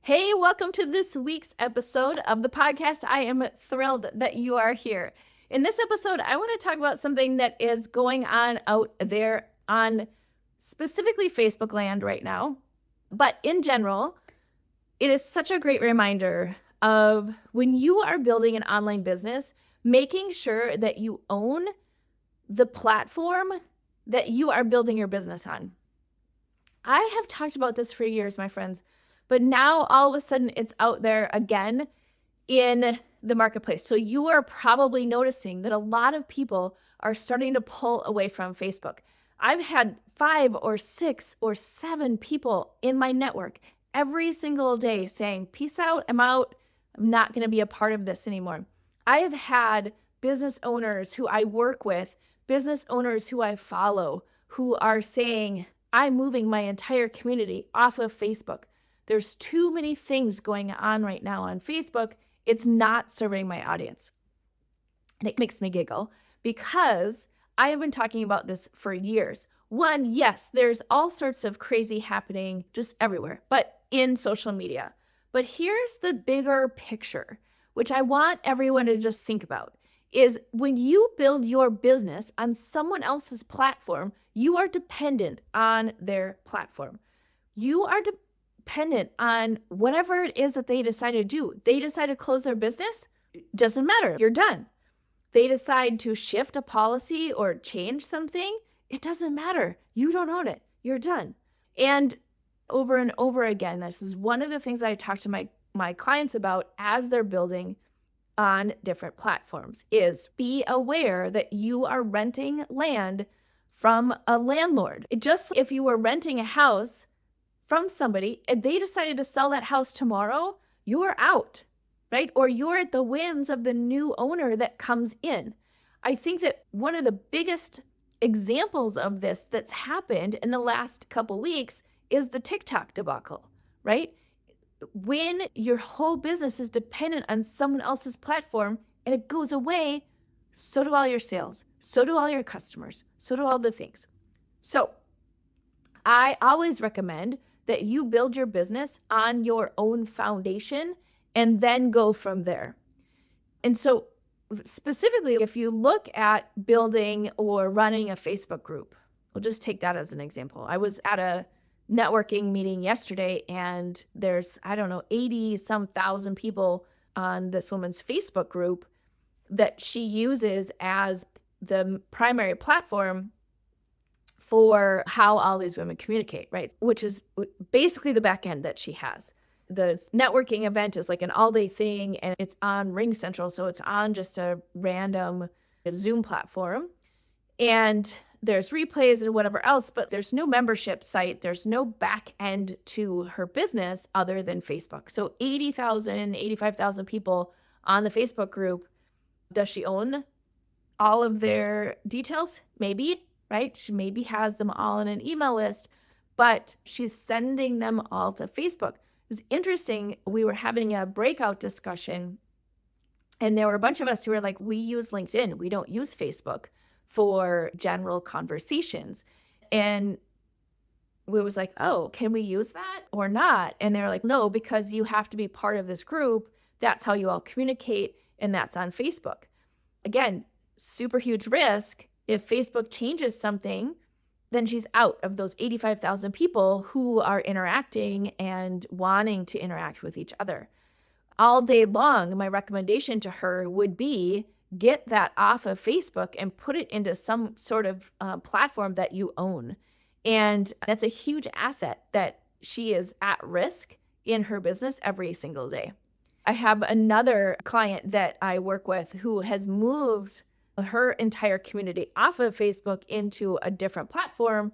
Hey, welcome to this week's episode of the podcast. I am thrilled that you are here. In this episode, I want to talk about something that is going on out there on specifically Facebook land right now. But in general, it is such a great reminder of when you are building an online business, making sure that you own the platform that you are building your business on. I have talked about this for years, my friends. But now all of a sudden it's out there again in the marketplace. So you are probably noticing that a lot of people are starting to pull away from Facebook. I've had 5 or 6 or 7 people in my network every single day saying, peace out, I'm out. I'm not going to be a part of this anymore. I have had business owners who I work with, business owners who I follow, who are saying, I'm moving my entire community off of Facebook. There's too many things going on right now on Facebook. It's not serving my audience. And it makes me giggle because I have been talking about this for years. One, yes, there's all sorts of crazy happening just everywhere, but in social media. But here's the bigger picture, which I want everyone to just think about, is when you build your business on someone else's platform, you are dependent on their platform. You are dependent on whatever it is that they decide to do. They decide to close their business, doesn't matter, you're done. They decide to shift a policy or change something, it doesn't matter. You don't own it, you're done. And over again, this is one of the things I talk to my clients about as they're building on different platforms, is be aware that you are renting land from a landlord. If you were renting a house from somebody and they decided to sell that house tomorrow, you're out, right? Or you're at the whims of the new owner that comes in. I think that one of the biggest examples of this that's happened in the last couple weeks is the TikTok debacle, right? When your whole business is dependent on someone else's platform and it goes away, so do all your sales, so do all your customers, so do all the things. So I always recommend that you build your business on your own foundation and then go from there. And so specifically, if you look at building or running a Facebook group, we'll just take that as an example. I was at a networking meeting yesterday and there's, 80 some thousand people on this woman's Facebook group that she uses as the primary platform for how all these women communicate, right? Which is basically the back end that she has. The networking event is like an all-day thing and it's on Ring Central, so it's on just a random Zoom platform. And there's replays and whatever else, but there's no membership site. There's no back end to her business other than Facebook. So 80,000, 85,000 people on the Facebook group. Does she own all of their details? Maybe, right? She maybe has them all in an email list, but she's sending them all to Facebook. It was interesting. We were having a breakout discussion and there were a bunch of us who were like, we use LinkedIn. We don't use Facebook for general conversations. And we was like, oh, can we use that or not? And they were like, no, because you have to be part of this group. That's how you all communicate. And that's on Facebook. Again, super huge risk. If Facebook changes something, then she's out of those 85,000 people who are interacting and wanting to interact with each other. All day long, my recommendation to her would be get that off of Facebook and put it into some sort of platform that you own. And that's a huge asset that she is at risk in her business every single day. I have another client that I work with who has moved her entire community off of Facebook into a different platform.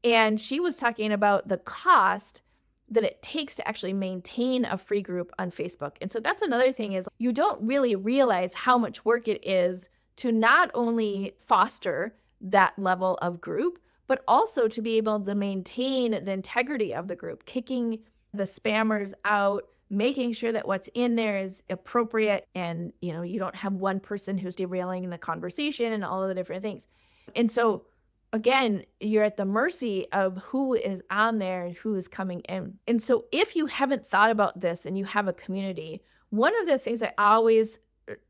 And she was talking about the cost that it takes to actually maintain a free group on Facebook. And so that's another thing, is you don't really realize how much work it is to not only foster that level of group, but also to be able to maintain the integrity of the group, kicking the spammers out, making sure that what's in there is appropriate and, you don't have one person who's derailing the conversation and all of the different things. And so again, you're at the mercy of who is on there and who is coming in. And so if you haven't thought about this and you have a community, one of the things I always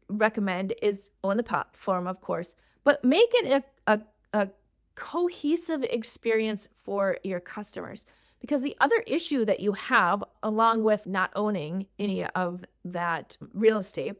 recommend is on the platform, of course, but make it a cohesive experience for your customers. Because the other issue that you have, along with not owning any of that real estate,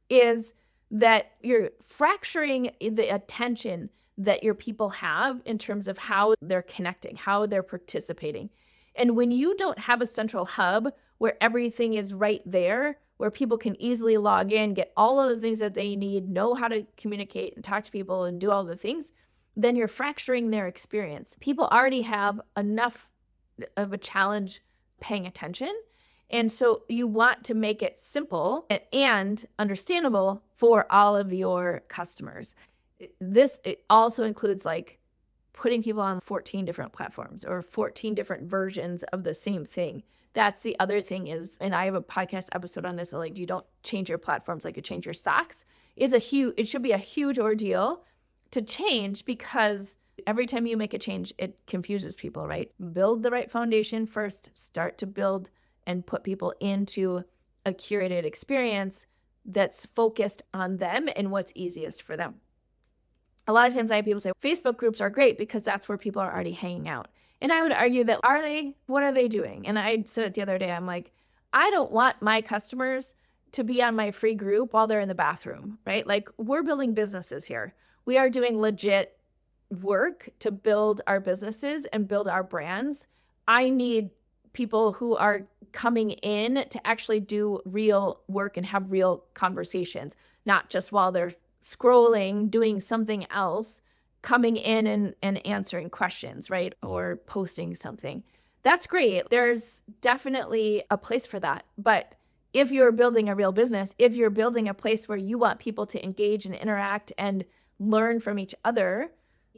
is that you're fracturing the attention that your people have in terms of how they're connecting, how they're participating. And when you don't have a central hub where everything is right there, where people can easily log in, get all of the things that they need, know how to communicate and talk to people and do all the things, then you're fracturing their experience. People already have enough of a challenge paying attention. And so you want to make it simple and understandable for all of your customers. It also includes like putting people on 14 different platforms or 14 different versions of the same thing. That's the other thing is, and I have a podcast episode on this, like you don't change your platforms like you change your socks. It should be a huge ordeal to change because every time you make a change, it confuses people, right? Build the right foundation first, start to build and put people into a curated experience that's focused on them and what's easiest for them. A lot of times I have people say Facebook groups are great because that's where people are already hanging out. And I would argue that what are they doing? And I said it the other day, I'm like, I don't want my customers to be on my free group while they're in the bathroom, right? Like we're building businesses here. We are doing legit work to build our businesses and build our brands. I need people who are coming in to actually do real work and have real conversations, not just while they're scrolling, doing something else, coming in and answering questions, right? Or posting something. That's great. There's definitely a place for that. But if you're building a real business, if you're building a place where you want people to engage and interact and learn from each other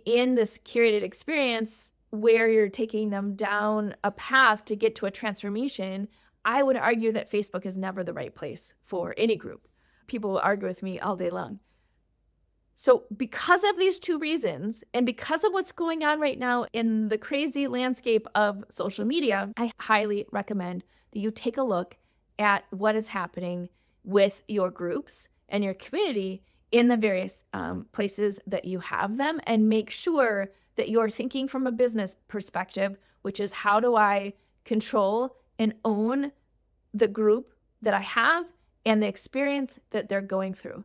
in this curated experience where you're taking them down a path to get to a transformation, I would argue that Facebook is never the right place for any group. People will argue with me all day long. So because of these two reasons, and because of what's going on right now in the crazy landscape of social media, I highly recommend that you take a look at what is happening with your groups and your community in the various places that you have them, and make sure that you're thinking from a business perspective, which is how do I control and own the group that I have and the experience that they're going through.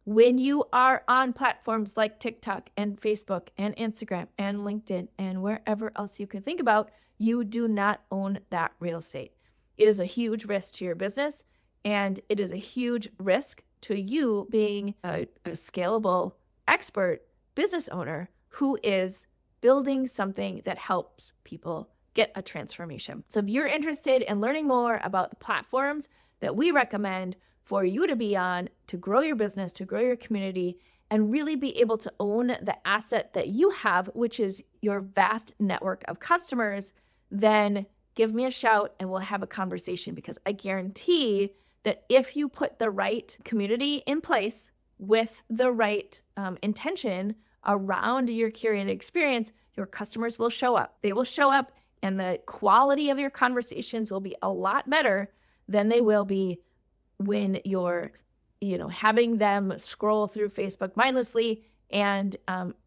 When you are on platforms like TikTok and Facebook and Instagram and LinkedIn and wherever else you can think about, you do not own that real estate. It is a huge risk to your business, and it is a huge risk to you being a scalable expert business owner who is building something that helps people get a transformation. So if you're interested in learning more about the platforms that we recommend for you to be on, to grow your business, to grow your community, and really be able to own the asset that you have, which is your vast network of customers, then give me a shout and we'll have a conversation, because I guarantee that if you put the right community in place with the right intention around your curated experience, your customers will show up. They will show up, and the quality of your conversations will be a lot better than they will be when you're, having them scroll through Facebook mindlessly and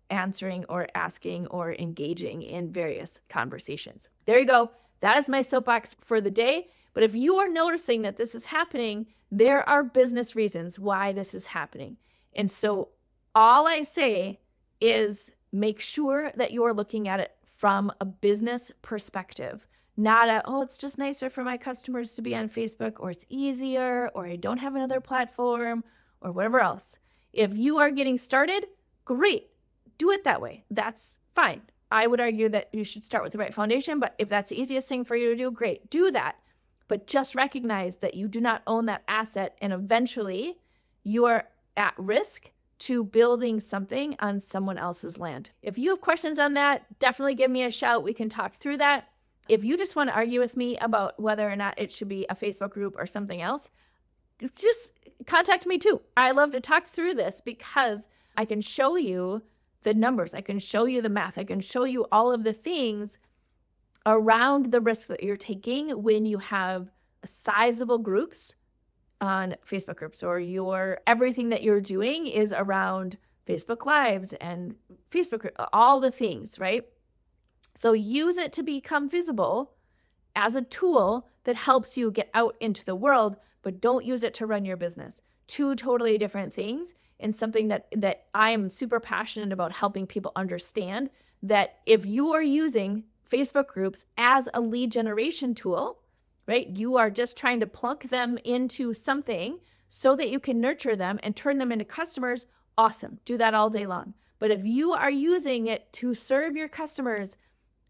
answering or asking or engaging in various conversations. There you go. That is my soapbox for the day. But if you are noticing that this is happening, there are business reasons why this is happening. And so all I say is make sure that you're looking at it from a business perspective. Not it's just nicer for my customers to be on Facebook, or it's easier, or I don't have another platform, or whatever else. If you are getting started, great. Do it that way. That's fine. I would argue that you should start with the right foundation, but if that's the easiest thing for you to do, great. Do that. But just recognize that you do not own that asset, and eventually you are at risk to building something on someone else's land. If you have questions on that, definitely give me a shout. We can talk through that. If you just want to argue with me about whether or not it should be a Facebook group or something else, just contact me too. I love to talk through this because I can show you the numbers. I can show you the math. I can show you all of the things around the risk that you're taking when you have sizable groups on Facebook groups, or everything that you're doing is around Facebook Lives and Facebook, all the things, right? So use it to become visible as a tool that helps you get out into the world, but don't use it to run your business. Two totally different things, and something that I am super passionate about helping people understand, that if you are using Facebook groups as a lead generation tool, right? You are just trying to plunk them into something so that you can nurture them and turn them into customers. Awesome. Do that all day long. But if you are using it to serve your customers,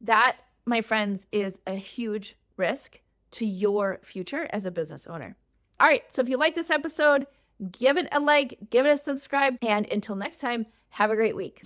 that, my friends, is a huge risk to your future as a business owner. All right. So if you like this episode, give it a like, give it a subscribe, and until next time, have a great week.